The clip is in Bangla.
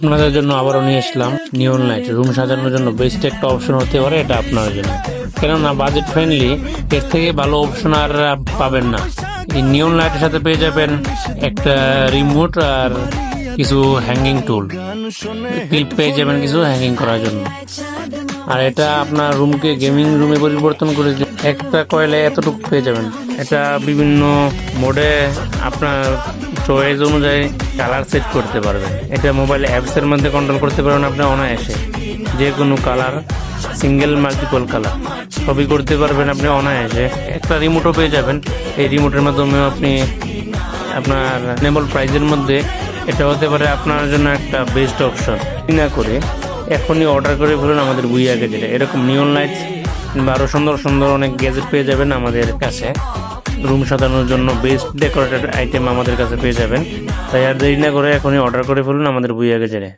আপনাদের জন্য আবারও নিয়ে আসলাম নিয়ন লাইট। রুম সাজানোর জন্য বেস্ট একটা অপশন হতে পারে এটা আপনার জন্য, কেননা বাজেট ফ্রেন্ডলি এর থেকে ভালো অপশন আর পাবেন না। এই নিয়ন লাইটের সাথে পেয়ে যাবেন একটা রিমোট আর কিছু হ্যাঙ্গিং টুল, ক্লিপ পেয়ে যাবেন কিছু হ্যাঙ্গিং করার জন্য। আর এটা আপনার রুমকে গেমিং রুমে পরিবর্তন করে একটা কয়েলে এতটুকু পেয়ে যাবেন। এটা বিভিন্ন মোডে আপনার চয়েস অনুযায়ী কালার সেট করতে পারবেন। এটা মোবাইল অ্যাপসের মধ্যে কন্ট্রোল করতে পারবেন আপনি অনায়াসে। যে কোনো কালার, সিঙ্গেল মাল্টিপল কালার সবই করতে পারবেন আপনি অনায়াসে। একটা রিমোটও পেয়ে যাবেন। এই রিমোটের মাধ্যমে আপনি আপনার রিজনেবল প্রাইসের মধ্যে এটা হতে পারে আপনার জন্য একটা বেস্ট অপশন। না করে এখনই অর্ডার করে ফেলুন আমাদের বুইয়া গ্যাজেটে। এরকম নিয়ন লাইটস কিংবা আরও সুন্দর সুন্দর অনেক গ্যাজেট পেয়ে যাবেন আমাদের কাছে। রুম সাজানোর জন্য বেস্ট ডেকোরেটেড আইটেম আমাদের কাছে পেয়ে যাবেন। তাই আর দেরি না করে এখনই অর্ডার করে ফেলুন আমাদের বুইয়া গ্যাজেটে।